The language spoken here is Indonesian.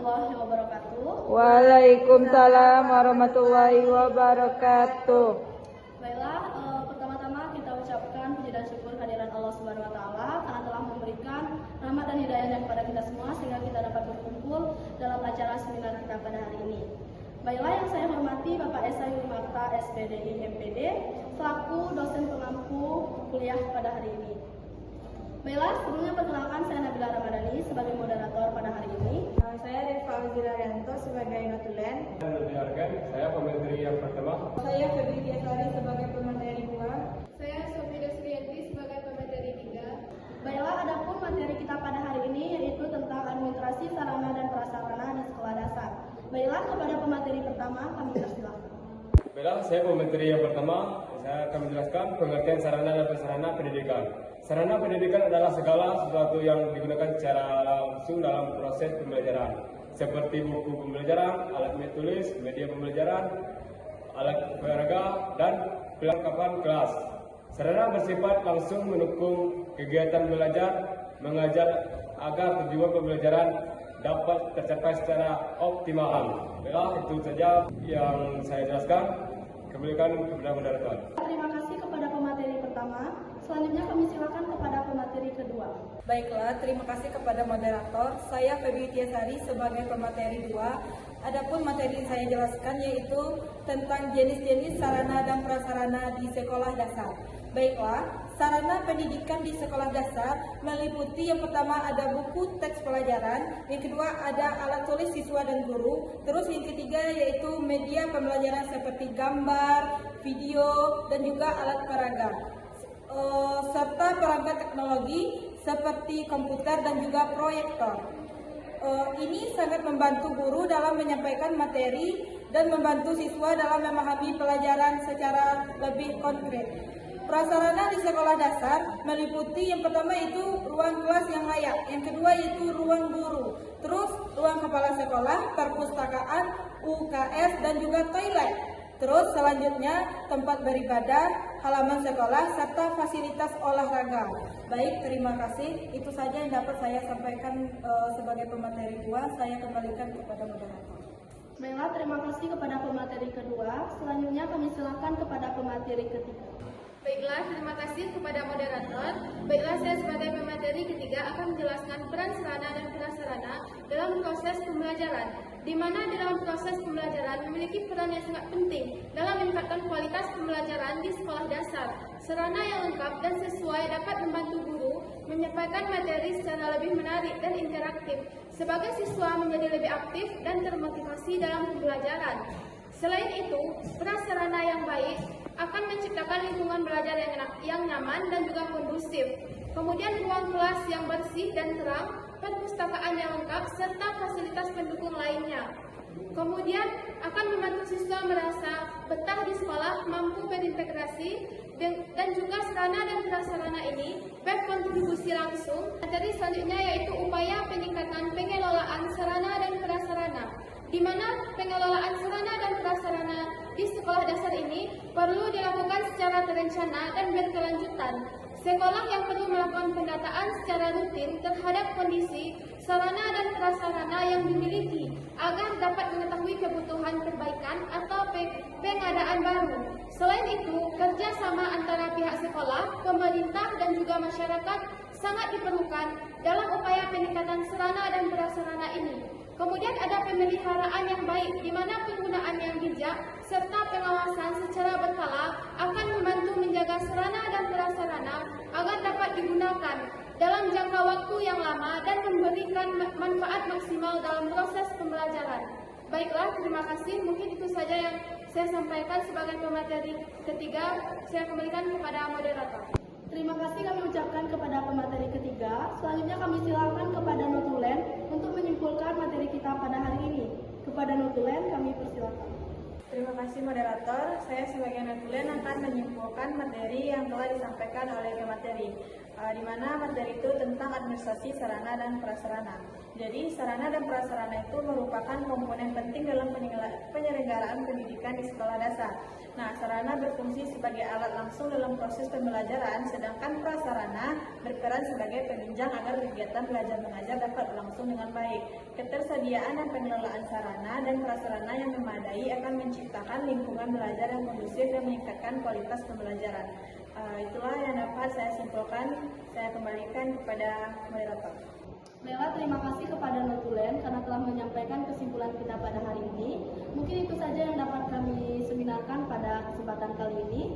warahmatullahi wabarakatuh. Waalaikumsalam warahmatullahi wabarakatuh. Baiklah, pertama-tama kita ucapkan puji dan syukur kehadiran Allah Subhanahu wa taala karena telah memberikan rahmat dan hidayahnya kepada kita semua sehingga kita dapat berkumpul dalam acara seminar kita pada hari ini. Baiklah, yang saya hormati Bapak Esa Yulimata SPDI MPD selaku dosen pengampu kuliah pada hari ini. Baiklah, sebelumnya perkenalkan saya Nabila Ramadhani sebagai moderator pada hari ini. Saya Rifa Alzirarianto sebagai notulen. Saya pemateri yang pertama. Saya Febri Tiasari sebagai pemateri 2. Saya Sofia Sriyanti sebagai pemateri 3. Baiklah, adapun materi kita pada hari ini yaitu tentang administrasi sarana dan prasarana di sekolah dasar. Baiklah, kepada pemateri pertama kami persilakan. Baiklah, saya pemateri yang pertama. Saya akan menjelaskan pengertian sarana dan prasarana pendidikan. Sarana pendidikan adalah segala sesuatu yang digunakan secara langsung dalam proses pembelajaran, seperti buku pembelajaran, alat tulis, media pembelajaran, alat peraga, dan perlengkapan kelas. Sarana bersifat langsung mendukung kegiatan belajar, mengajar agar tujuan pembelajaran dapat tercapai secara optimal. Baiklah, itu saja yang saya jelaskan. Kembalikan kepada moderator. Terima kasih kepada pemateri pertama. Selanjutnya kami silakan kepada pemateri kedua. Baiklah, terima kasih kepada moderator. Saya Febri Tiasari sebagai pemateri 2. Adapun materi yang saya jelaskan yaitu tentang jenis-jenis sarana dan prasarana di sekolah dasar. Baiklah, sarana pendidikan di sekolah dasar meliputi yang pertama ada buku teks pelajaran, yang kedua ada alat tulis siswa dan guru, terus yang ketiga yaitu media pembelajaran seperti gambar, video, dan juga alat peraga. Serta perangkat teknologi seperti komputer dan juga proyektor. Ini sangat membantu guru dalam menyampaikan materi dan membantu siswa dalam memahami pelajaran secara lebih konkret. Prasarana di sekolah dasar meliputi yang pertama itu ruang kelas yang layak, yang kedua yaitu ruang guru, terus ruang kepala sekolah, perpustakaan, UKS, dan juga toilet. Terus selanjutnya tempat beribadah, halaman sekolah, serta fasilitas olahraga. Baik, terima kasih. Itu saja yang dapat saya sampaikan sebagai pemateri 2. Saya kembalikan kepada moderator. Baiklah, terima kasih kepada pemateri kedua. Selanjutnya kami silakan kepada pemateri ketiga. Baiklah, terima kasih kepada moderator. Baiklah, saya sebagai pemateri ketiga akan menjelaskan peran sarana dan prasarana dalam proses pembelajaran, di mana dalam proses pembelajaran memiliki peran yang sangat penting dalam meningkatkan kualitas pembelajaran di sekolah dasar. Sarana yang lengkap dan sesuai dapat membantu guru menyampaikan materi secara lebih menarik dan interaktif, sebagai siswa menjadi lebih aktif dan termotivasi dalam pembelajaran. Selain itu, prasarana yang baik akan menciptakan lingkungan belajar yang nyaman dan juga kondusif. Kemudian ruang kelas yang bersih dan terang, perpustakaan yang lengkap, serta fasilitas pendukung lainnya. Kemudian akan membantu siswa merasa betah di sekolah, mampu berintegrasi, dan juga sarana dan prasarana ini berkontribusi langsung. Materi selanjutnya yaitu upaya peningkatan pengelolaan sarana dan prasarana, di mana pengelolaan sarana dan prasarana di sekolah dasar ini perlu dilakukan secara terencana dan berkelanjutan. Sekolah yang perlu melakukan pendataan secara rutin terhadap kondisi sarana dan prasarana yang dimiliki agar dapat mengetahui kebutuhan perbaikan atau pengadaan baru. Selain itu, kerjasama antara pihak sekolah, pemerintah, dan juga masyarakat sangat diperlukan dalam upaya peningkatan sarana dan prasarana ini. Kemudian ada pemeliharaan yang baik, di mana penggunaan yang bijak serta pengawasan secara berkala akan membantu menjaga sarana dan prasarana agar dapat digunakan dalam jangka waktu yang lama dan memberikan manfaat maksimal dalam proses pembelajaran. Baiklah, terima kasih. Mungkin itu saja yang saya sampaikan sebagai pemateri ketiga. Saya kembalikan kepada moderator. Terima kasih kami ucapkan kepada pemateri ketiga. Selanjutnya kami silakan kepada notulen untuk menyimpulkan materi kita pada hari ini. Kepada notulen kami persilakan. Terima kasih moderator. Saya sebagai notulen akan menyimpulkan materi yang telah disampaikan oleh pemateri. di mana materi itu tentang administrasi sarana dan prasarana. Jadi sarana dan prasarana itu merupakan komponen penting dalam penyelenggaraan pendidikan di sekolah dasar. Nah, sarana berfungsi sebagai alat langsung dalam proses pembelajaran, sedangkan prasarana berperan sebagai penunjang agar kegiatan belajar mengajar dapat berlangsung dengan baik. Ketersediaan dan pengelolaan sarana dan prasarana yang memadai akan menciptakan lingkungan belajar yang kondusif dan meningkatkan kualitas pembelajaran. Itulah yang dapat saya simpulkan. Saya kembalikan kepada moderator. Baiklah, terima kasih kepada Notulen karena telah menyampaikan kesimpulan kita pada hari ini. Mungkin itu saja yang dapat kami seminarkan pada kesempatan kali ini.